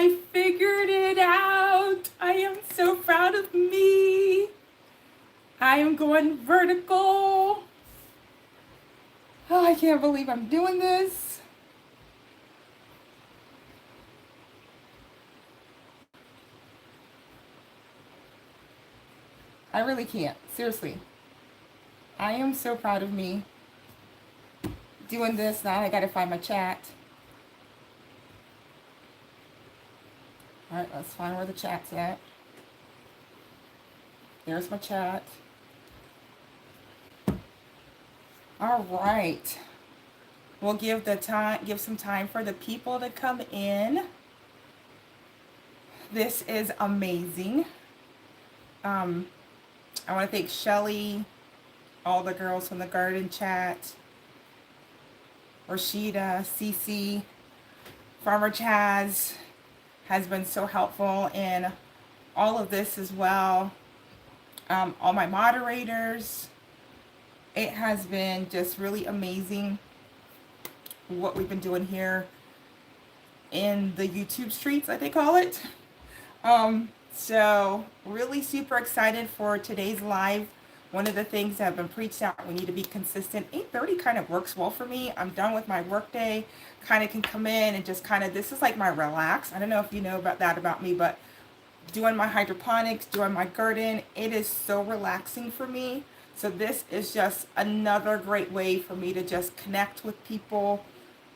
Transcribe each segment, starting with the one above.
I figured it out. I am so proud of me. I am going vertical. Oh, I can't believe I'm doing this. I really can't. Seriously. I am so proud of me doing this. Now I gotta find my chat. Alright, let's find where the chat's at. There's my chat. Alright. We'll give some time for the people to come in. This is amazing. I want to thank Shelly, all the girls from the garden chat, Rashida, Cece, Farmer Chaz has been so helpful in all of this as well. All my moderators. It has been just really amazing what we've been doing here in the YouTube streets, like they call it. So really super excited for today's live. One of the things that have been preached out, we need to be consistent. 8:30 kind of works well for me. I'm done with my work day, kind of can come in and just kind of, this is like my relax. I don't know if you know about that about me, but doing my hydroponics, doing my garden, it is so relaxing for me. So this is just another great way for me to just connect with people,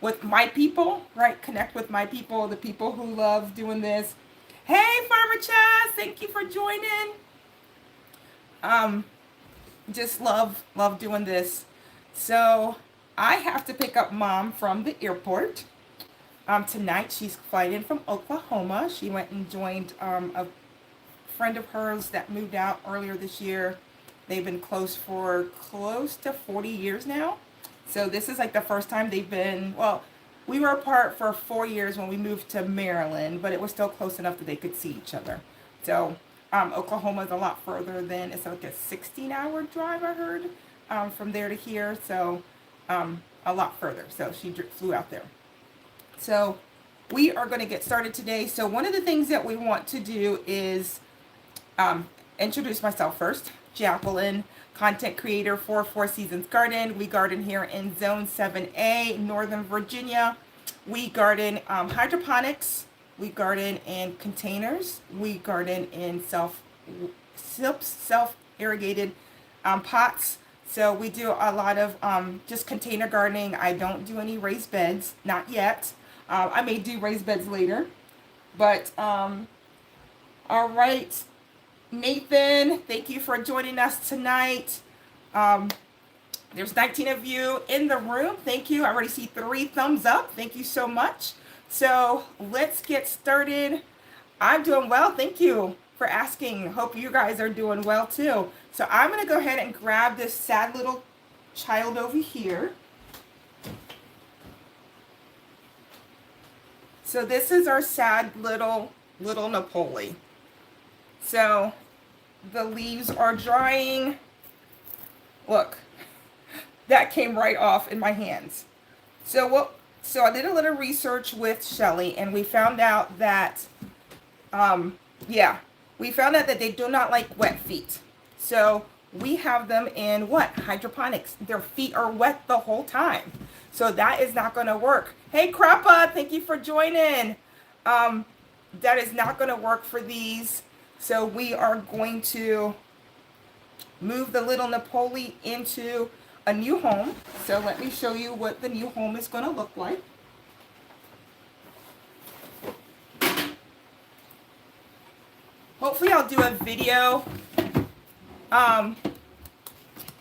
with my people, right? Connect with my people, the people who love doing this. Hey, Farmer Chaz, thank you for joining. Just love doing this. So I have to pick up Mom from the airport. Tonight she's flying in from Oklahoma. She went and joined a friend of hers that moved out earlier this year. They've been close for close to 40 years now. So this is like the first time they've been, well, we were apart for 4 years when we moved to Maryland, but it was still close enough that they could see each other. So Oklahoma is a lot further than, it's like a 16-hour drive, I heard, from there to here. So a lot further. So she flew out there. So we are going to get started today. So one of the things that we want to do is introduce myself first. Jacqueline, content creator for 4CSons Garden. We garden here in Zone 7A, Northern Virginia. We garden hydroponics. We garden in containers. We garden in self-irrigated pots. So we do a lot of just container gardening. I don't do any raised beds, not yet. I may do raised beds later. But, all right. Nathan, thank you for joining us tonight. There's 19 of you in the room. Thank you. I already see 3 thumbs up. Thank you so much. So let's get started. I'm doing well. Thank you for asking. Hope you guys are doing well too. So I'm going to go ahead and grab this sad little child over here. So this is our sad little Napoli. So the leaves are drying. Look, that came right off in my hands. So I did a little research with Shelly, and we found out that, we found out that they do not like wet feet. So we have them in what? Hydroponics. Their feet are wet the whole time. So that is not going to work. Hey, Crappa, thank you for joining. That is not going to work for these. So we are going to move the little Napoli into a new home. So let me show you what the new home is going to look like. Hopefully I'll do a video.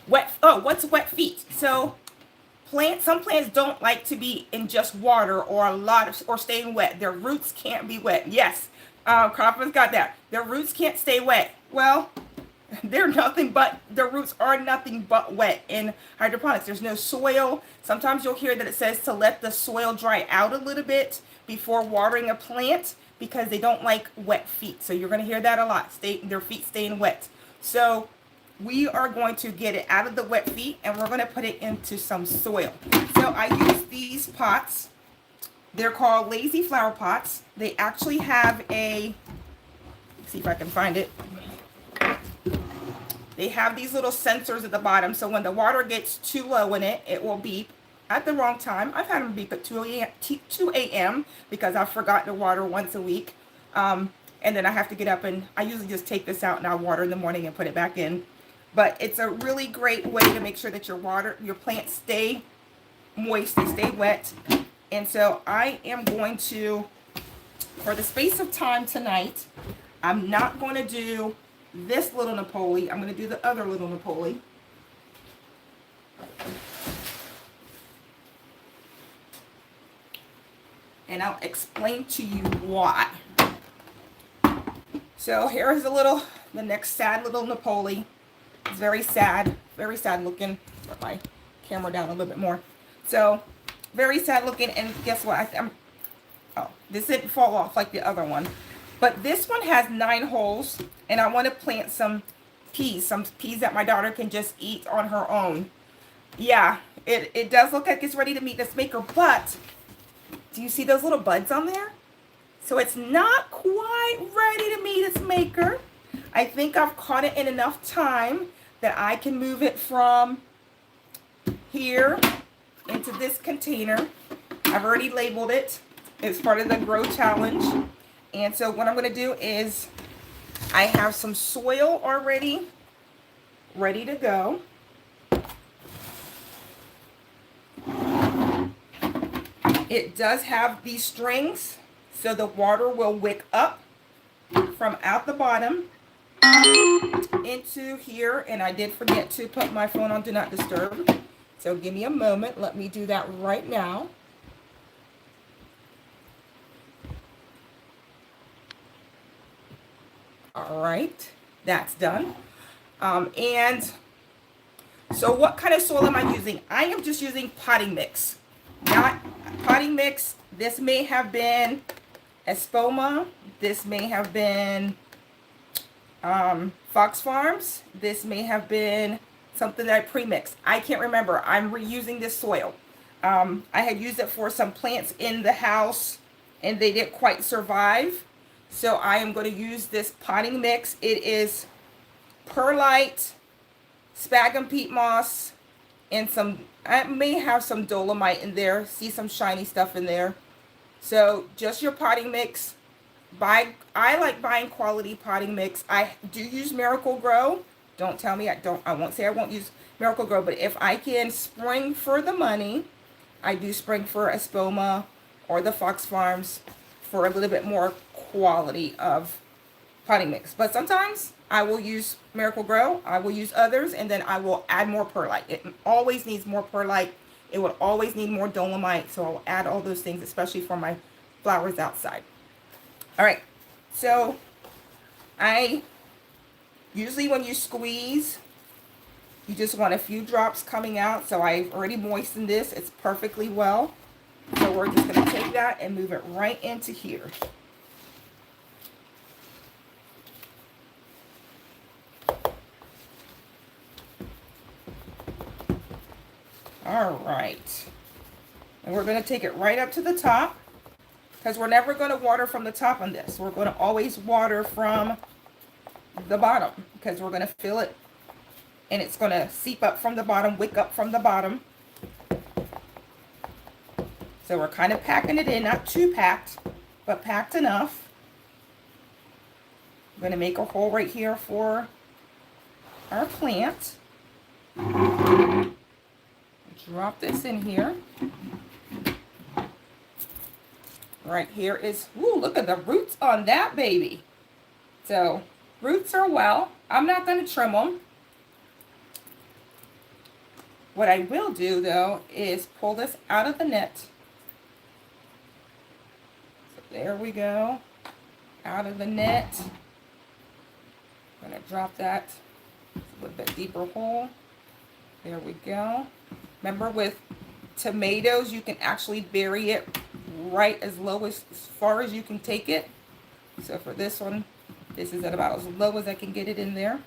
What's wet feet? So some plants don't like to be in just water or staying wet. Their roots can't be wet. Yes. Crawford's got that. Their roots can't stay wet. Well, their roots are nothing but wet in hydroponics. There's no soil. Sometimes you'll hear that it says to let the soil dry out a little bit before watering a plant because they don't like wet feet. So you're going to hear that a lot. Their feet staying wet. So we are going to get it out of the wet feet and we're going to put it into some soil. So I use these pots They're called lazy flower pots. They actually have a, let's see if I can find it. They have these little sensors at the bottom, so when the water gets too low in it, it will beep at the wrong time. I've had them beep at 2 a.m. because I've forgotten to water once a week. And then I have to get up, and I usually just take this out and I'll water in the morning and put it back in. But it's a really great way to make sure that your plants stay moist, they stay wet. And so I am going to, for the space of time tonight, I'm not going to do this little Napoli. I'm going to do the other little Napoli. And I'll explain to you why. So here's the next sad little Napoli. It's very sad looking. Put my camera down a little bit more. So very sad looking, and guess what? Oh, this didn't fall off like the other one. But this one has 9 holes, and I want to plant some peas that my daughter can just eat on her own. Yeah, it does look like it's ready to meet this maker, but do you see those little buds on there? So it's not quite ready to meet its maker. I think I've caught it in enough time that I can move it from here into this container. I've already labeled it. It's part of the Grow Challenge. And so what I'm going to do is I have some soil already ready to go. It does have these strings, so the water will wick up from out the bottom into here. And I did forget to put my phone on Do Not Disturb. So give me a moment. Let me do that right now. All right, that's done. And so what kind of soil am I using? I am just using potting mix. Not potting mix. This may have been Espoma. This may have been Fox Farms. This may have been something that I pre-mixed. I can't remember. I'm reusing this soil. I had used it for some plants in the house, and they didn't quite survive. So I am going to use this potting mix. It is perlite, sphagnum peat moss, and I may have some dolomite in there. See some shiny stuff in there. So just your potting mix. I like buying quality potting mix. I do use Miracle Grow. Don't tell me I won't say I won't use Miracle Grow, but if I can spring for the money, I do spring for Espoma or the Fox Farms for a little bit more quality of potting mix. But sometimes I will use Miracle Grow, I will use others, and then I will add more perlite. It always needs more perlite. It will always need more dolomite, so I'll add all those things, especially for my flowers outside. All right, so usually when you squeeze, you just want a few drops coming out. So I've already moistened this. It's perfectly well. So we're just going to take that and move it right into here. All right. And we're going to take it right up to the top, because we're never going to water from the top on this. We're going to always water from the bottom, because we're going to fill it and it's going to seep up from the bottom, wick up from the bottom. So we're kind of packing it in, not too packed, but packed enough. I'm going to make a hole right here for our plant. Drop this in here. Right here is, ooh, look at the roots on that baby. So roots are well. I'm not going to trim them. What I will do though is pull this out of the net. So there we go. Out of the net. I'm going to drop that a little bit deeper hole. There we go. Remember, with tomatoes, you can actually bury it right as far as you can take it. So for this one, this is at about as low as I can get it in there.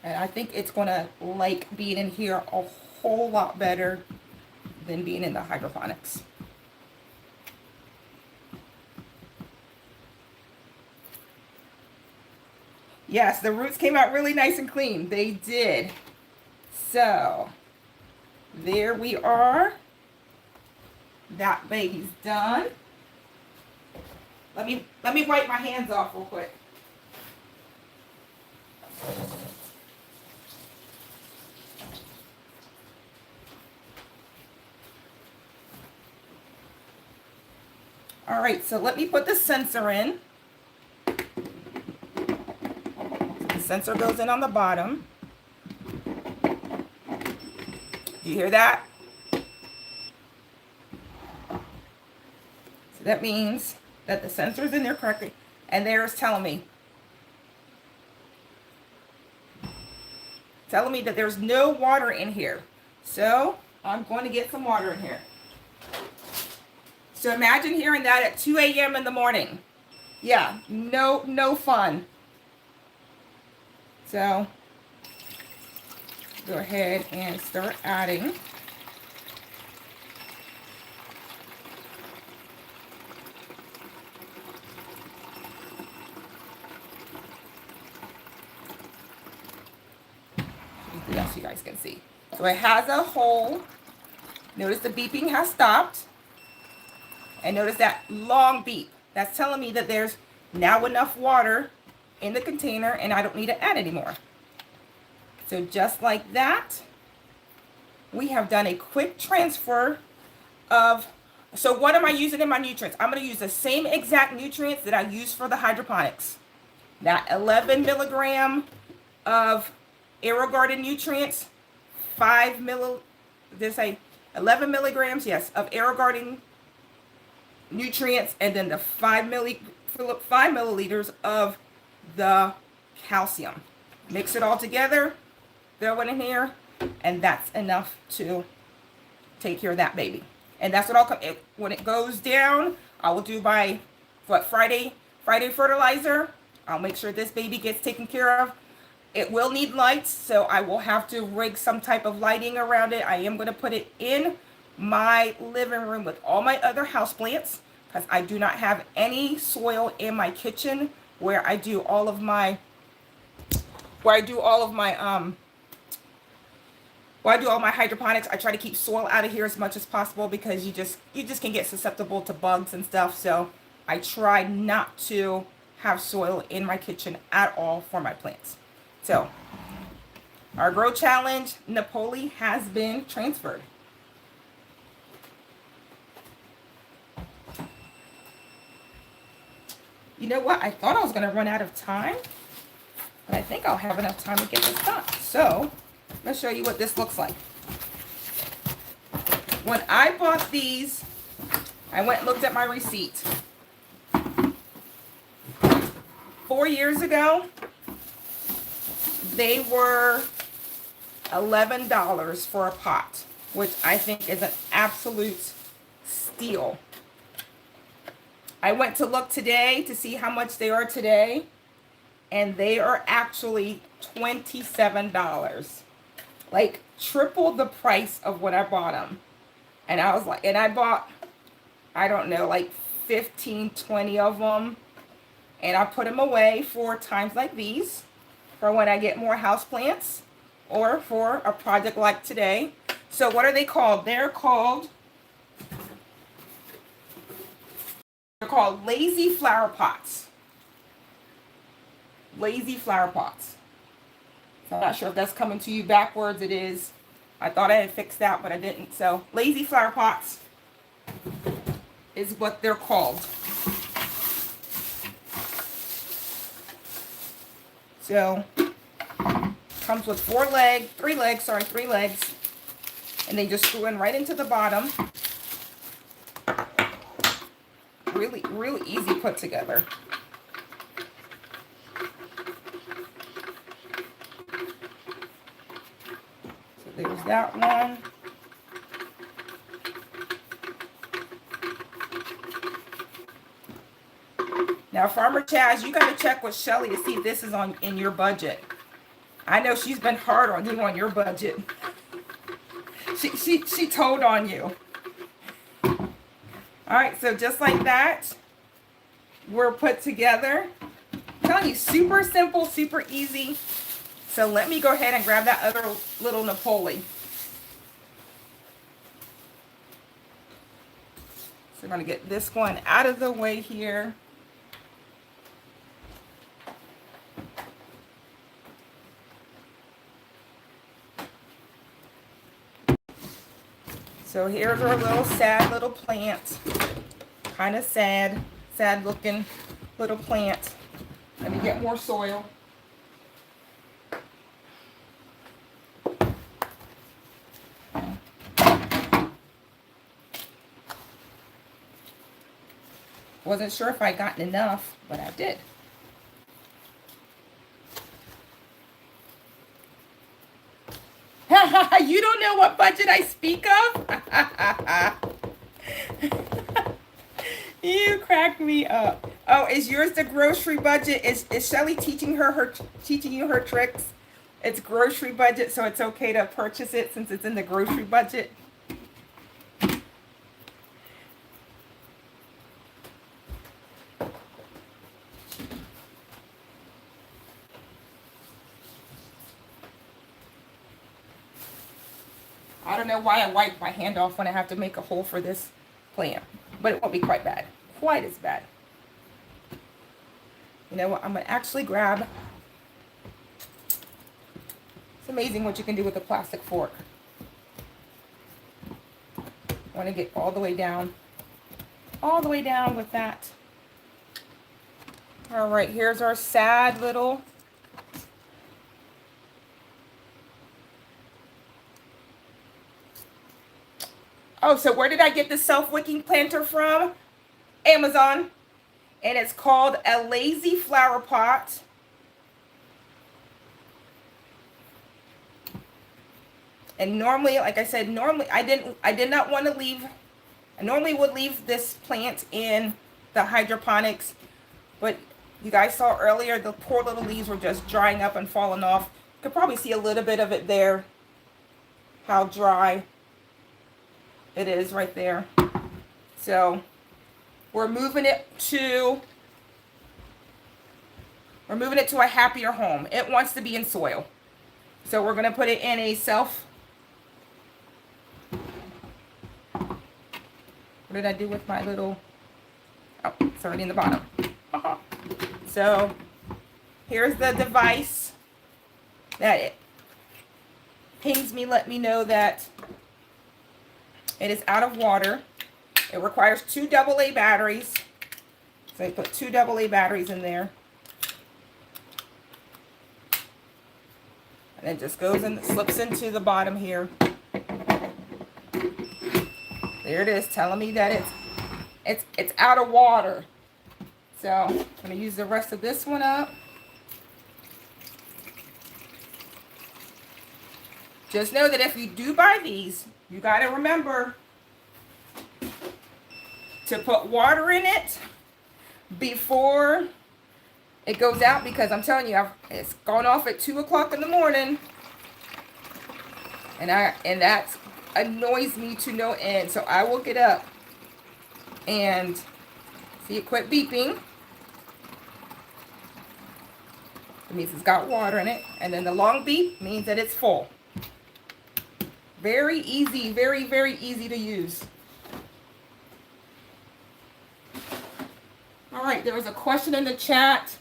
And I think it's gonna like being in here a whole lot better than being in the hydroponics. Yes, the roots came out really nice and clean. They did. So, there we are. That baby's done. Let me wipe my hands off real quick. All right, so let me put the sensor in. The sensor goes in on the bottom. Do you hear that? So that means that the sensor's in there correctly, and there's telling me that there's no water in here. So I'm going to get some water in here. So imagine hearing that at 2 a.m. in the morning. Yeah, no fun. So go ahead and start adding. Do that so you guys can see. So it has a hole. Notice the beeping has stopped. And notice that long beep. That's telling me that there's now enough water in the container and I don't need to add anymore. So just like that, we have done a quick transfer of, so what am I using in my nutrients? I'm going to use the same exact nutrients that I use for the hydroponics. That 11 milligram of AeroGarden nutrients, 11 milligrams, yes, of AeroGarden nutrients, and then the 5 milliliters of the calcium. Mix it all together, throw it in here, and that's enough to take care of that baby. And that's what I'll come when it goes down. I will do by Friday fertilizer. I'll make sure this baby gets taken care of. It will need lights, so I will have to rig some type of lighting around it. I am going to put it in my living room with all my other houseplants because I do not have any soil in my kitchen where I do all of my hydroponics. I try to keep soil out of here as much as possible because you just can get susceptible to bugs and stuff. So I try not to have soil in my kitchen at all for my plants. So our Grow Challenge Napoli has been transferred. You know what? I thought I was going to run out of time, but I think I'll have enough time to get this done. So I'm going to show you what this looks like. When I bought these, I went and looked at my receipt. 4 years ago, they were $11 for a pot, which I think is an absolute steal. I went to look today to see how much they are today, and they are actually $27. Like triple the price of when I bought them. And I was like, and I bought, I don't know, like 15, 20 of them. And I put them away for times like these, for when I get more houseplants or for a project like today. So what are they called? They're called lazy flower pots. Lazy flower pots. So I'm not sure if that's coming to you backwards. It is. I thought I had fixed that, but I didn't. So lazy flower pots is what they're called. So comes with three legs, and they just screw in right into the bottom. Really easy put together. So there's that one. Now, Farmer Chaz, you got to check with Shelly to see if this is in your budget. I know she's been hard on you on your budget. She told on you. All right, so just like that, we're put together. I'm telling you, super simple, super easy. So let me go ahead and grab that other little Napoli. So I'm going to get this one out of the way here. So here's our little sad little plant. Kind of sad looking little plant. Let me get more soil. Wasn't sure if I gotten enough, but I did. You don't know what budget I speak of? You crack me up. Oh, is yours the grocery budget? Is Shelly teaching you her tricks? It's grocery budget, so it's okay to purchase it since it's in the grocery budget. I don't know why I wipe my hand off when I have to make a hole for this plant, but it won't be quite bad. Quite as bad. You know what? I'm going to actually grab. It's amazing what you can do with a plastic fork. I want to get all the way down. All the way down with that. All right, here's our sad little. Oh, so where did I get the self-wicking planter from? Amazon. And it's called a lazy flower pot. And normally, like I said, I did not want to leave. I normally would leave this plant in the hydroponics, but you guys saw earlier the poor little leaves were just drying up and falling off. You could probably see a little bit of it there. How dry it is right there. So we're moving it to a happier home. It wants to be in soil. So we're going to put it in a what did I do with my little, oh, it's already in the bottom. So here's the device that it pings me, let me know that it is out of water. It requires 2 AA batteries. So I put 2 AA batteries in there. And it just goes and slips into the bottom here. There it is, telling me that it's out of water. So I'm going to use the rest of this one up. Just know that if you do buy these, you got to remember to put water in it before it goes out, because I'm telling you, it's gone off at 2 o'clock in the morning, and that annoys me to no end. So I will get up and see it quit beeping. It means it's got water in it, and then the long beep means that it's full. Very easy, very, very easy to use. All right, there was a question in the chat.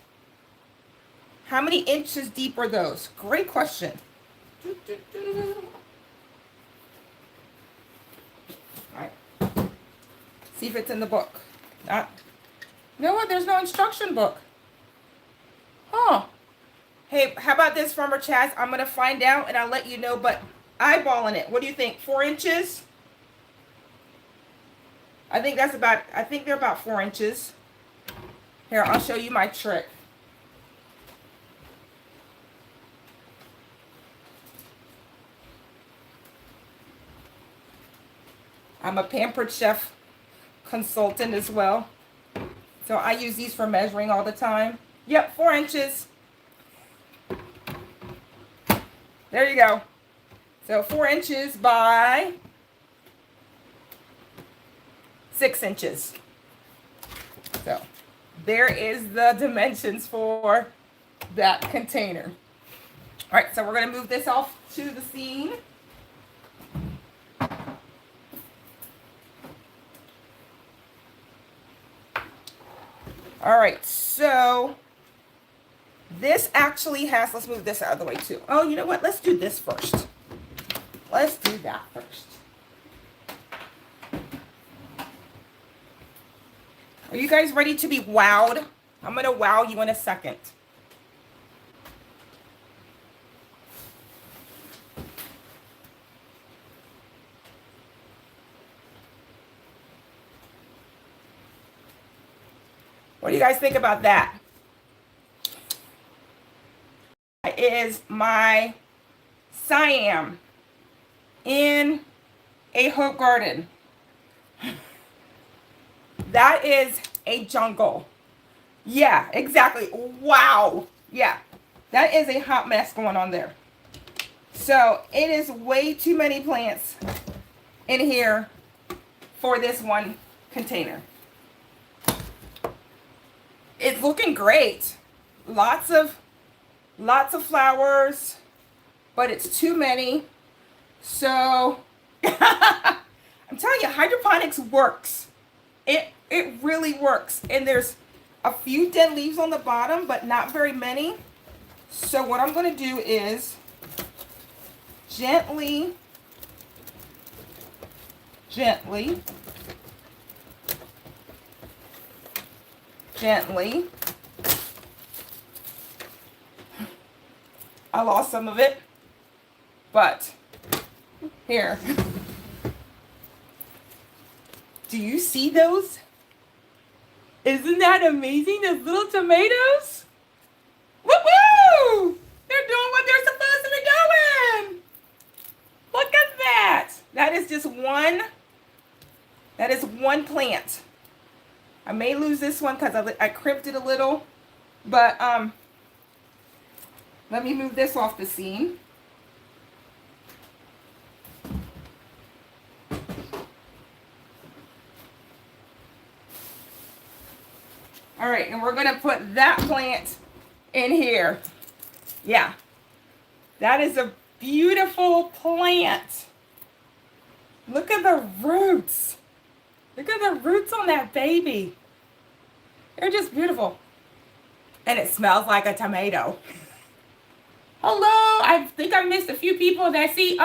How many inches deep are those? Great question. All right. See if it's in the book. Not. You know what? There's no instruction book. Huh. Hey, how about this, Farmer Chaz? I'm going to find out and I'll let you know, but eyeballing it. What do you think? 4 inches? I think they're about 4 inches. Here, I'll show you my trick. I'm a Pampered Chef consultant as well. So I use these for measuring all the time. Yep, 4 inches. There you go. So 4 inches by 6 inches. So there is the dimensions for that container. All right, so we're going to move this off to the scene. All right, so this actually has, let's move this out of the way too. Oh, you know what? Let's do this first. Let's do that first. Are you guys ready to be wowed? I'm going to wow you in a second. What do you guys think about that? That is my Siam in a Hope Garden. That is a jungle. Yeah, exactly. Wow. Yeah, that is a hot mess going on there. So it is way too many plants in here for this one container. It's looking great. Lots of flowers, but it's too many. So I'm telling you, hydroponics works. It really works. And there's a few dead leaves on the bottom, but not very many. So what I'm going to do is gently I lost some of it, but here. Do you see those? Isn't that amazing? Those little tomatoes? Woo-woo! They're doing what they're supposed to be doing. Look at that. That is just one. That is one plant. I may lose this one because I crimped it a little, but let me move this off the scene. All right, and we're gonna put that plant in here. Yeah, that is a beautiful plant. Look at the roots. Look at the roots on that baby. They're just beautiful. And it smells like a tomato. Hello, I think I missed a few people that I see.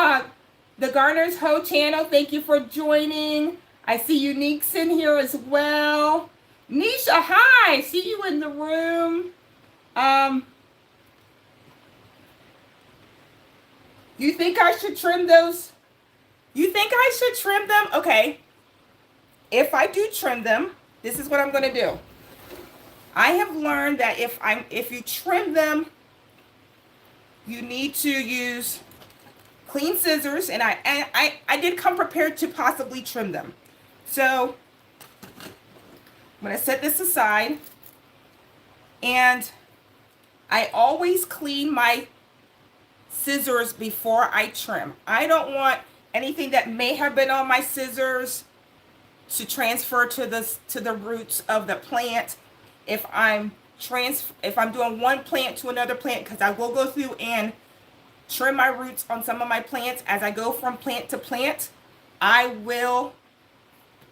The Garner's Hoe channel, thank you for joining. I see Unique's in here as well. Nisha, hi, see you in the room. You think I should trim those? You think I should trim them? Okay. If I do trim them, this is what I'm going to do. I have learned that if you trim them, you need to use clean scissors, and I did come prepared to possibly trim them. So I'm going to set this aside, and I always clean my scissors before I trim. I don't want anything that may have been on my scissors to transfer to the roots of the plant. If I'm doing one plant to another plant, because I will go through and trim my roots on some of my plants as I go from plant to plant, I will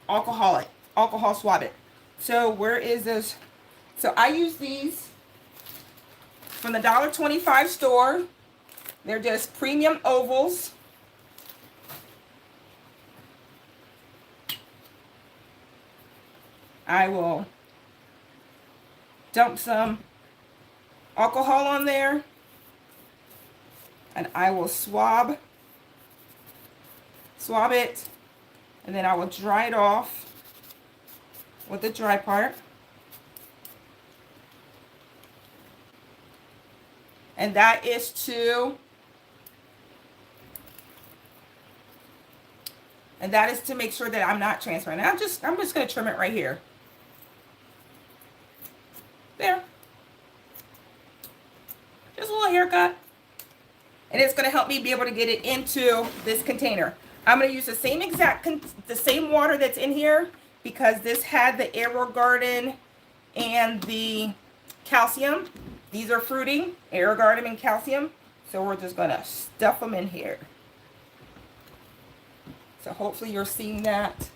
alcohol swab it. So where is this? So I use these from the $1.25 store. They're just premium ovals. I will dump some alcohol on there, and I will swab it, and then I will dry it off with the dry part. And that is to make sure that I'm not transferring. I'm just going to trim it right here. There. Just a little haircut. and it's going to help me be able to get it into this container. I'm going to use the same the same water that's in here, because this had the AeroGarden and the calcium. These are fruiting, AeroGarden and calcium. So we're just going to stuff them in here. So hopefully you're seeing that.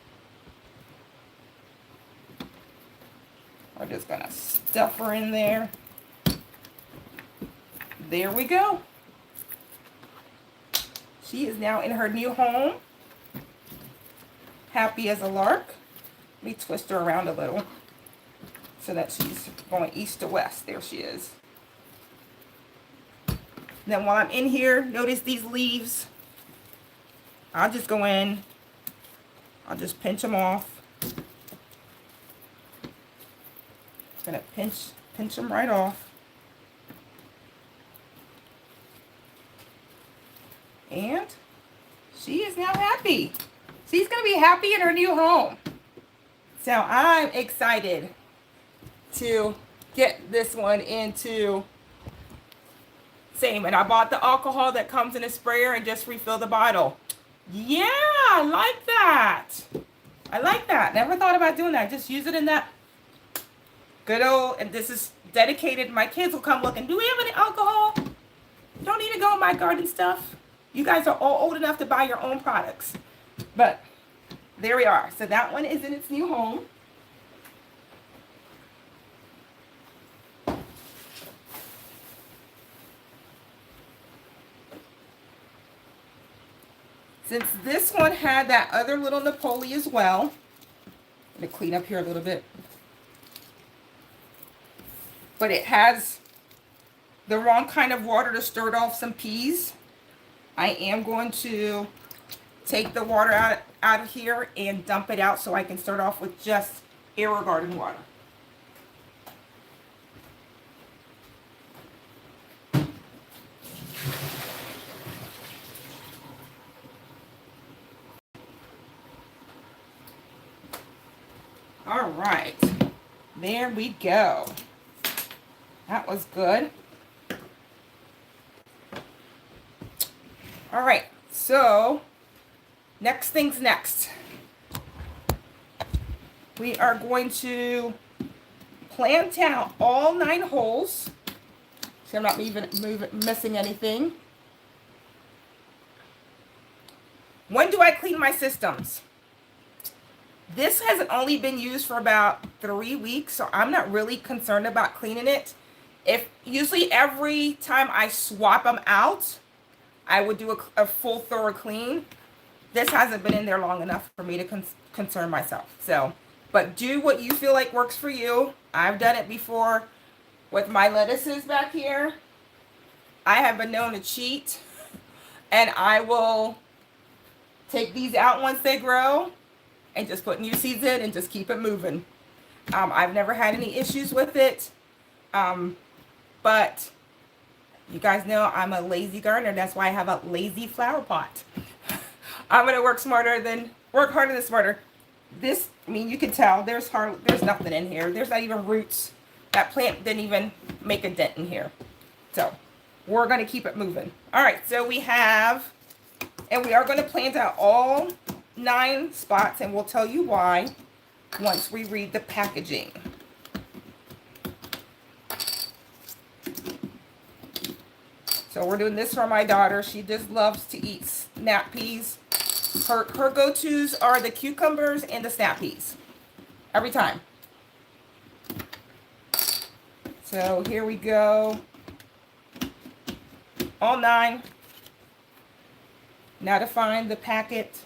We're just going to stuff her in there. There we go. She is now in her new home. Happy as a lark. Let me twist her around a little so that she's going east to west. There she is. Then while I'm in here, notice these leaves. I'll just go in. I'll just pinch them off. Gonna pinch them right off. And she is now happy. She's gonna be happy in her new home. So I'm excited to get this one into same. And I bought the alcohol that comes in a sprayer and just refill the bottle. Yeah, I like that. I like that. Never thought about doing that. Just use it in that good old, and this is dedicated. My kids will come looking. Do we have any alcohol? Don't need to go in my garden stuff. You guys are all old enough to buy your own products. But there we are. So that one is in its new home. Since this one had that other little Napoli as well, I'm going to clean up here a little bit. But it has the wrong kind of water to start off some peas. I am going to take the water out of here and dump it out so I can start off with just AeroGarden water. All right, there we go. That was good. All right, so next thing's next. We are going to plant out all 9 holes. So I'm not even missing anything. When do I clean my systems? This has only been used for about 3 weeks, so I'm not really concerned about cleaning it. Usually every time I swap them out, I would do a full thorough clean. This hasn't been in there long enough for me to concern myself. So, but do what you feel like works for you. I've done it before with my lettuces back here. I have been known to cheat, and I will take these out once they grow and just put new seeds in and just keep it moving. I've never had any issues with it. But you guys know I'm a lazy gardener. That's why I have a lazy flower pot. I'm going to work harder than smarter. This, I mean, you can tell there's nothing in here. There's not even roots. That plant didn't even make a dent in here. So we're going to keep it moving. All right. So we are going to plant out all 9 spots, and we'll tell you why once we read the packaging. So we're doing this for my daughter. She just loves to eat snap peas. Her go-tos are the cucumbers and the snap peas. Every time. So here we go. All 9. Now to find the packet.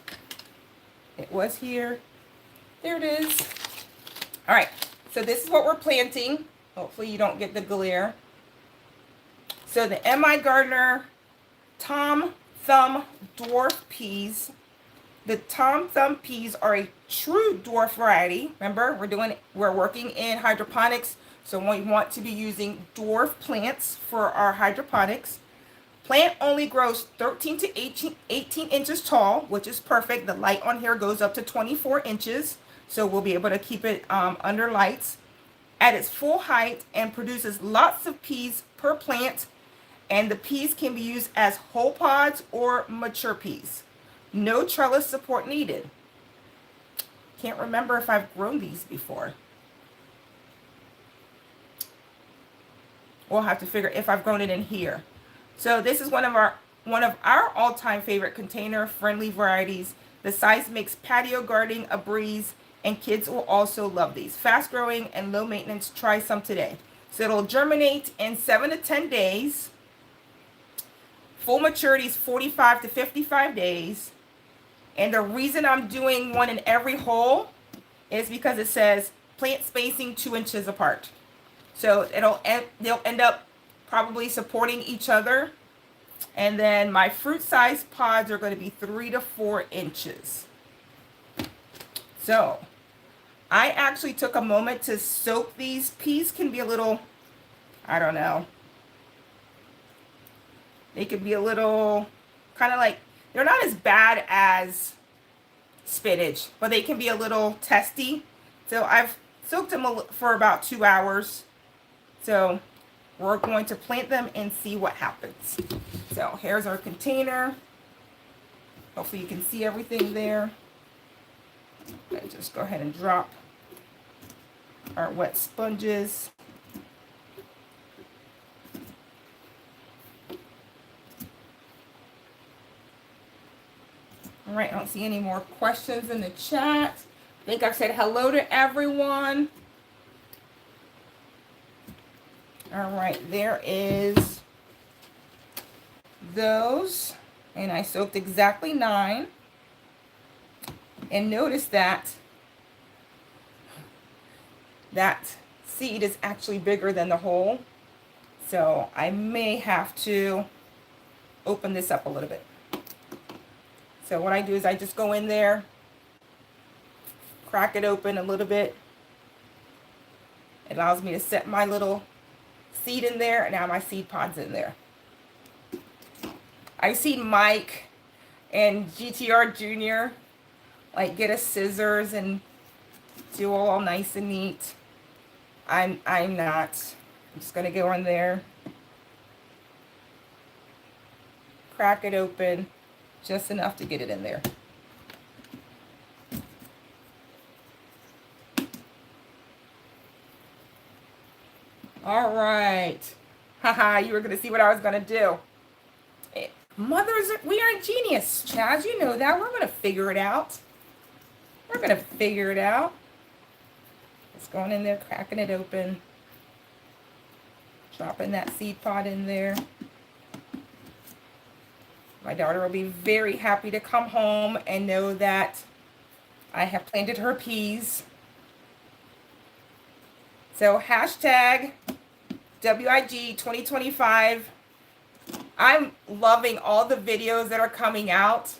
It was here. There it is. All right. So this is what we're planting. Hopefully you don't get the glare. So the M.I. Gardner Tom Thumb Dwarf Peas. The Tom Thumb peas are a true dwarf variety. Remember, we're working in hydroponics, so we want to be using dwarf plants for our hydroponics. Plant only grows 13 to 18 inches tall, which is perfect. The light on here goes up to 24 inches, so we'll be able to keep it under lights at its full height, and produces lots of peas per plant. And the peas can be used as whole pods or mature peas. No trellis support needed. Can't remember if I've grown these before. We'll have to figure if I've grown it in here. So this is one of our all-time favorite container-friendly varieties. The size makes patio gardening a breeze, and kids will also love these. Fast-growing and low maintenance. Try some today. So it'll germinate in 7 to 10 days. Full maturity is 45 to 55 days. And the reason I'm doing one in every hole is because it says plant spacing 2 inches apart. So they'll end up probably supporting each other. And then my fruit size pods are going to be 3 to 4 inches. So I actually took a moment to soak these. Peas can be a little, I don't know. They could be a little kind of like, they're not as bad as spinach, but they can be a little testy. So I've soaked them for about 2 hours. So we're going to plant them and see what happens. So here's our container. Hopefully you can see everything there. And just go ahead and drop our wet sponges. All right, I don't see any more questions in the chat. I think I've said hello to everyone. All right, there is those. And I soaked exactly 9. And notice that that seed is actually bigger than the hole. So I may have to open this up a little bit. So what I do is I just go in there, crack it open a little bit. It allows me to set my little seed in there, and now my seed pod's in there. I've seen Mike and GTR Jr. like get a scissors and do all nice and neat. I'm not. I'm just gonna go in there, crack it open, just enough to get it in there. All right. Haha, you were going to see what I was going to do. Mothers, we are ingenious, Chaz. You know that. We're going to figure it out. We're going to figure it out. Just going in there, cracking it open. Dropping that seed pod in there. My daughter will be very happy to come home and know that I have planted her peas. So hashtag WIG 2025. I'm loving all the videos that are coming out.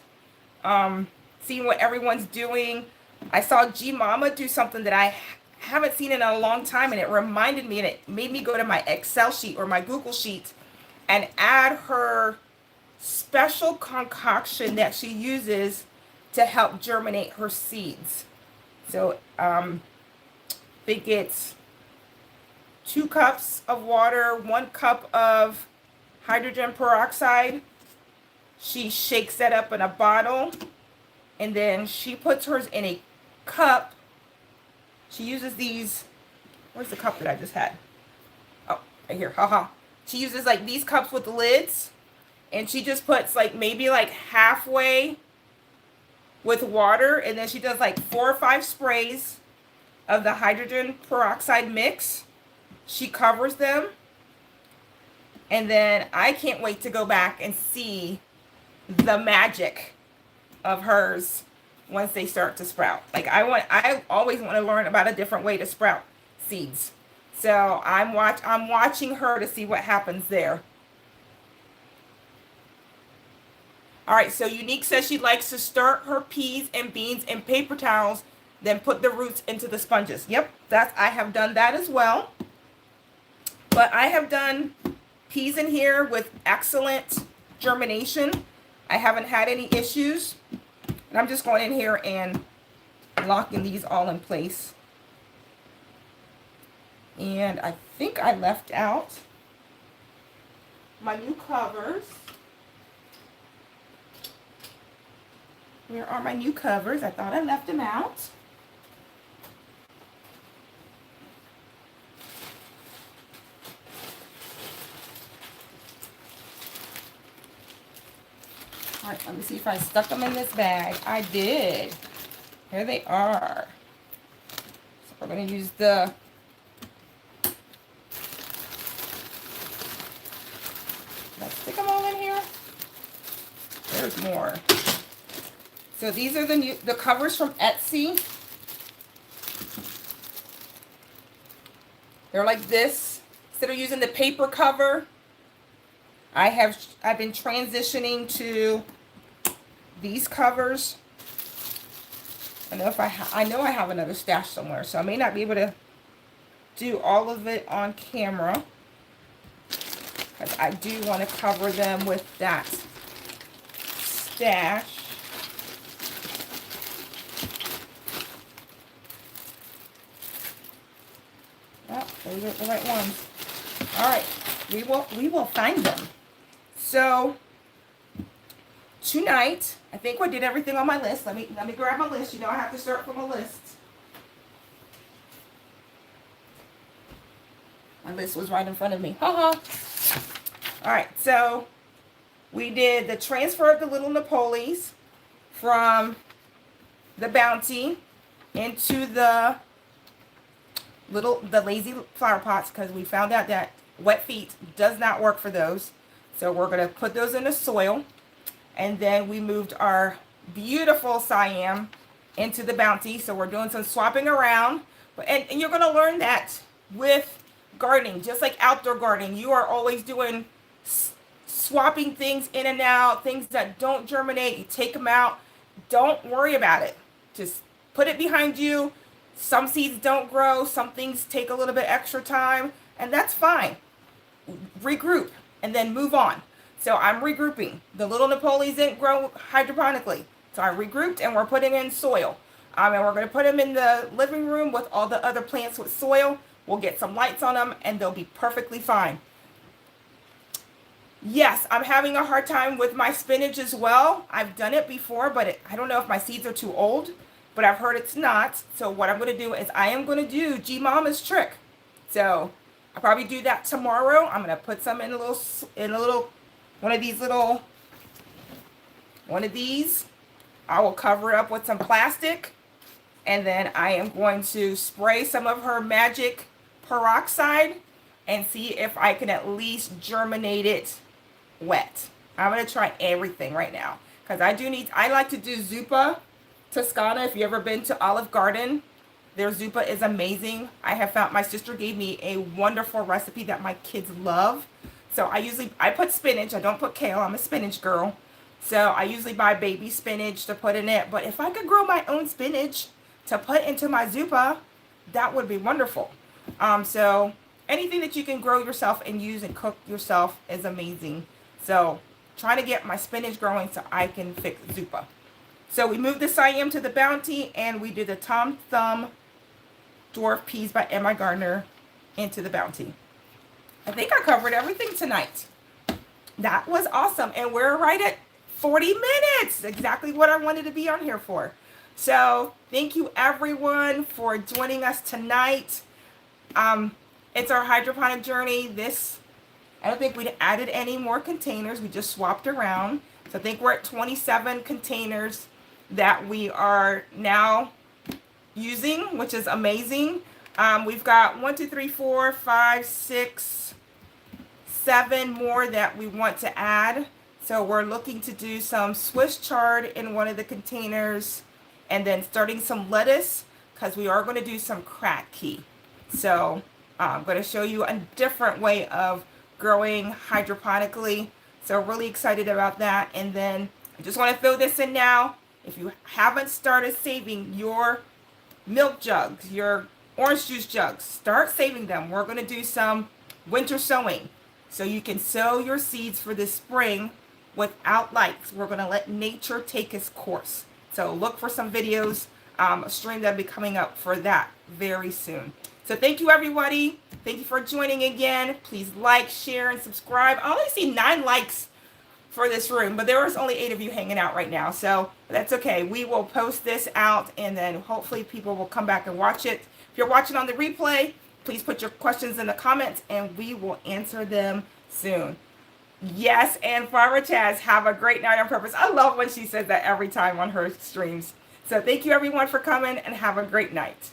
Seeing what everyone's doing. I saw G Mama do something that I haven't seen in a long time, and it reminded me, and it made me go to my Excel sheet or my Google sheet and add her special concoction that she uses to help germinate her seeds. So I think it's 2 cups of water, 1 cup of hydrogen peroxide. She shakes that up in a bottle, and then she puts hers in a cup. She uses these, where's the cup that I just had? Oh, right here, haha. She uses like these cups with lids, and she just puts like maybe like halfway with water, and then she does like 4 or 5 sprays of the hydrogen peroxide mix. She covers them, and then I can't wait to go back and see the magic of hers once they start to sprout. Like I always want to learn about a different way to sprout seeds. So I'm watching her to see what happens there. All right, so Unique says she likes to start her peas and beans in paper towels, then put the roots into the sponges. Yep, I have done that as well. But I have done peas in here with excellent germination. I haven't had any issues. And I'm just going in here and locking these all in place. And I think I left out my new covers. Where are my new covers? I thought I left them out. All right, let me see if I stuck them in this bag. I did. Here they are. So we're going to use the let's stick them all in here. There's more. So these are the covers from Etsy. They're like this. Instead of using the paper cover, I've been transitioning to these covers. I know I have another stash somewhere, so I may not be able to do all of it on camera, because I do want to cover them with that stash. Oh, those are the right ones. All right, we will find them. So tonight, I think I did everything on my list. Let me grab my list. You know I have to start from a list. My list was right in front of me. Haha. All right, so we did the transfer of the little Napolis from the Bounty into the lazy flower pots, because we found out that wet feet does not work for those. So we're going to put those in the soil. And then we moved our beautiful Siam into the Bounty. So we're doing some swapping around. And you're going to learn that with gardening, just like outdoor gardening. You are always doing swapping things in and out, things that don't germinate. You take them out. Don't worry about it. Just put it behind you. Some seeds don't grow. Some things take a little bit extra time. And that's fine. Regroup and then move on. So I'm regrouping. The little Napolis didn't grow hydroponically. So I regrouped and we're putting in soil. And we're going to put them in the living room with all the other plants with soil. We'll get some lights on them and they'll be perfectly fine. Yes, I'm having a hard time with my spinach as well. I've done it before, but I don't know if my seeds are too old, but I've heard it's not. So what I'm going to do is I am going to do G Mama's trick. So I'll probably do that tomorrow. I'm going to put some in a little, one of these. I will cover it up with some plastic. And then I am going to spray some of her magic peroxide and see if I can at least germinate it wet. I'm going to try everything right now, because I like to do Zuppa Toscana. If you've ever been to Olive Garden, their Zuppa is amazing. I have found, my sister gave me a wonderful recipe that my kids love. So I put spinach. I don't put kale. I'm a spinach girl. So I usually buy baby spinach to put in it. But if I could grow my own spinach to put into my Zuppa, that would be wonderful. So anything that you can grow yourself and use and cook yourself is amazing. So trying to get my spinach growing so I can fix Zuppa. So we moved the Siam to the Bounty, and we did the Tom Thumb Dwarf Peas by Emma Gardner into the Bounty. I think I covered everything tonight. That was awesome. And we're right at 40 minutes. Exactly what I wanted to be on here for. So thank you everyone for joining us tonight. It's our hydroponic journey. I don't think we added any more containers. We just swapped around. So I think we're at 27 containers that we are now using, which is amazing. We've got 1, 2, 3, 4, 5, 6, 7 more that we want to add. So we're looking to do some Swiss chard in one of the containers, and then starting some lettuce, because we are going to do some crack key. So I'm going to show you a different way of growing hydroponically. So really excited about that. And then I just want to throw this in now. If you haven't started saving your milk jugs, your orange juice jugs, start saving them. We're going to do some winter sowing, so you can sow your seeds for this spring without lights. We're going to let nature take its course. So look for some videos, a stream that'll be coming up for that very soon. So thank you, everybody. Thank you for joining again. Please like, share, and subscribe. I only see 9 likes for this room, but there was only 8 of you hanging out right now, so that's okay. We will post this out, and then hopefully people will come back and watch it. If you're watching on the replay, please put your questions in the comments, and we will answer them soon. Yes, and Farmer Chaz, have a great night on purpose. I love when she says that every time on her streams. So thank you, everyone, for coming, and have a great night.